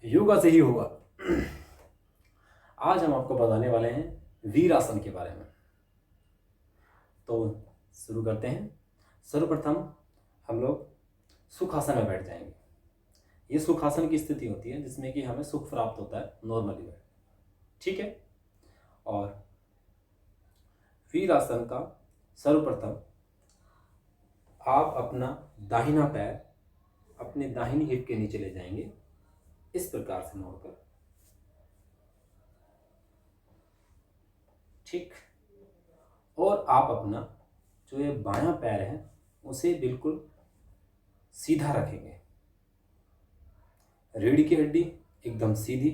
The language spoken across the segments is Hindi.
योगा से ही होगा। आज हम आपको बताने वाले हैं वीर आसन के बारे में। तो शुरू करते हैं। सर्वप्रथम हम लोग सुखासन में बैठ जाएंगे। ये सुखासन की स्थिति होती है जिसमें कि हमें सुख प्राप्त होता है नॉर्मली बैठ, ठीक है। और वीर आसन का सर्वप्रथम आप अपना दाहिना पैर अपने दाहिनी हिप के नीचे ले जाएंगे, इस प्रकार से मोड़कर, ठीक। और आप अपना जो ये बायां पैर है उसे बिल्कुल सीधा रखेंगे, रीढ़ की हड्डी एकदम सीधी।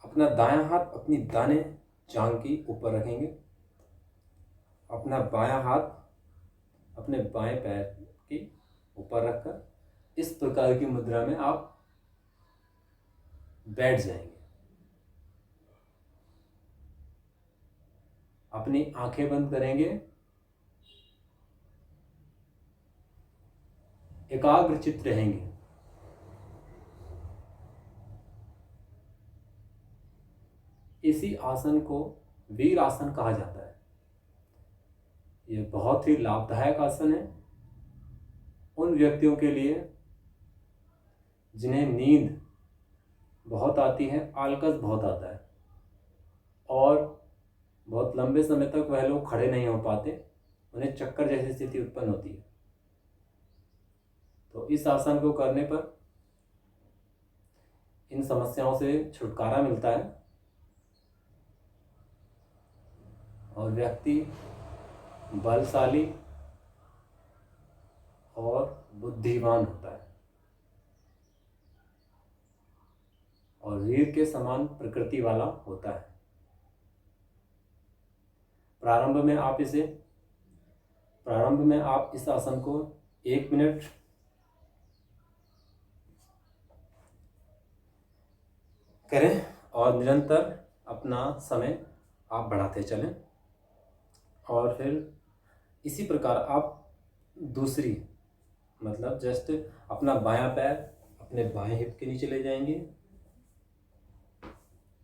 अपना दायां हाथ अपनी दाने जांघ की ऊपर रखेंगे, अपना बायां हाथ अपने बाएं पैर के ऊपर रखकर इस प्रकार की मुद्रा में आप बैठ जाएंगे। अपनी आंखें बंद करेंगे, एकाग्रचित्त रहेंगे। इसी आसन को वीर आसन कहा जाता है। यह बहुत ही लाभदायक आसन है उन व्यक्तियों के लिए जिन्हें नींद बहुत आती है, आलकस बहुत आता है और बहुत लंबे समय तक वह लोग खड़े नहीं हो पाते, उन्हें चक्कर जैसी स्थिति उत्पन्न होती है। तो इस आसन को करने पर इन समस्याओं से छुटकारा मिलता है और व्यक्ति बलशाली और बुद्धिमान होता है और वीर के समान प्रकृति वाला होता है। प्रारंभ में आप इस आसन को 1 मिनट करें और निरंतर अपना समय आप बढ़ाते चलें। और फिर इसी प्रकार आप दूसरी जस्ट अपना बायां पैर अपने बाएं हिप के नीचे ले जाएंगे,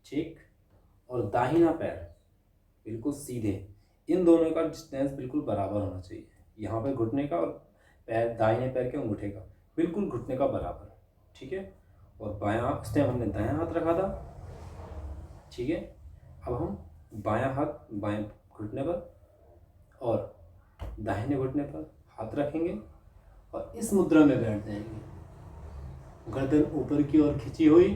ठीक। और दाहिना पैर बिल्कुल सीधे, इन दोनों का डिस्टेंस बिल्कुल बराबर होना चाहिए। यहाँ पे घुटने का और दाहिने पैर के अंगूठे का बिल्कुल घुटने का बराबर, ठीक है। और बायां, उस टाइम हमने दायां हाथ रखा था, ठीक है। अब हम बायां हाथ बाएं घुटने पर और दाहिने घुटने पर हाथ रखेंगे और इस मुद्रा में बैठ जाएंगे। गर्दन ऊपर की ओर खिंची हुई,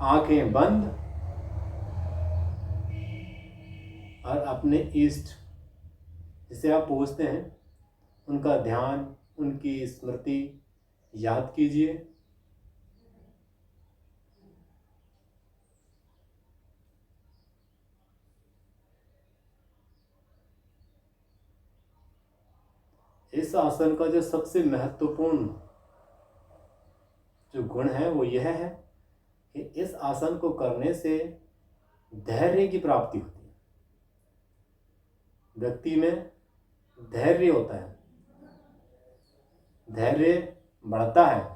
आंखें बंद और अपने इष्ट जिसे आप पूछते हैं उनका ध्यान, उनकी स्मृति याद कीजिए। इस आसन का जो सबसे महत्वपूर्ण जो गुण है वो यह है कि इस आसन को करने से धैर्य की प्राप्ति होती है। व्यक्ति में धैर्य होता है, धैर्य बढ़ता है।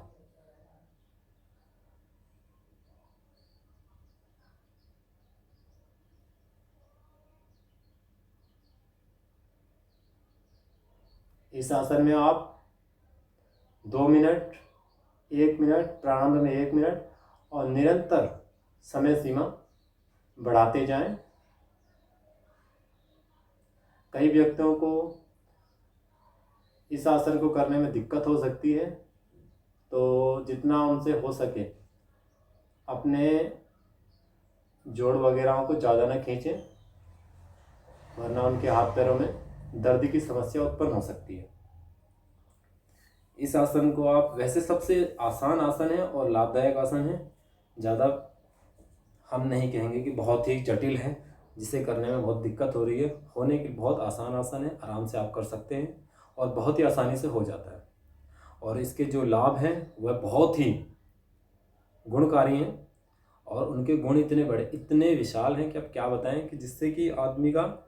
इस आसन में आप 2 मिनट, 1 मिनट, प्रारंभ में 1 मिनट और निरंतर समय सीमा बढ़ाते जाएं। कई व्यक्तियों को इस आसन को करने में दिक्कत हो सकती है, तो जितना उनसे हो सके अपने जोड़ वगैरह को ज़्यादा न खींचें, वरना उनके हाथ पैरों में दर्द की समस्या उत्पन्न हो सकती है। इस आसन को आप, वैसे सबसे आसान आसन है और लाभदायक आसन है। ज़्यादा हम नहीं कहेंगे कि बहुत ही जटिल है जिसे करने में बहुत दिक्कत हो रही है। होने की बहुत आसान आसन है, आराम से आप कर सकते हैं और बहुत ही आसानी से हो जाता है। और इसके जो लाभ हैं वह बहुत ही गुणकारी हैं और उनके गुण इतने बड़े, इतने विशाल हैं कि अब क्या बताएं, कि जिससे कि आदमी का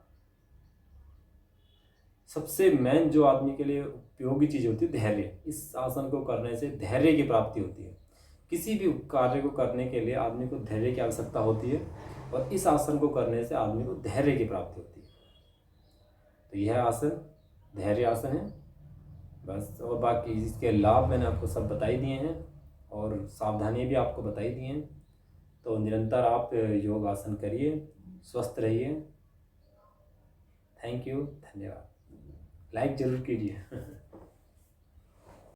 सबसे मेन जो आदमी के लिए उपयोगी चीज़ होती है धैर्य। इस आसन को करने से धैर्य की प्राप्ति होती है। किसी भी कार्य को करने के लिए आदमी को धैर्य की आवश्यकता होती है और इस आसन को करने से आदमी को धैर्य की प्राप्ति होती है। तो यह आसन धैर्य आसन है बस। और बाकी इसके लाभ मैंने आपको सब बता ही दिए हैं और सावधानियाँ भी आपको बताई दी हैं। तो निरंतर आप योग आसन करिए, स्वस्थ रहिए। थैंक यू, धन्यवाद। लाइक ज़रूर कीजिए।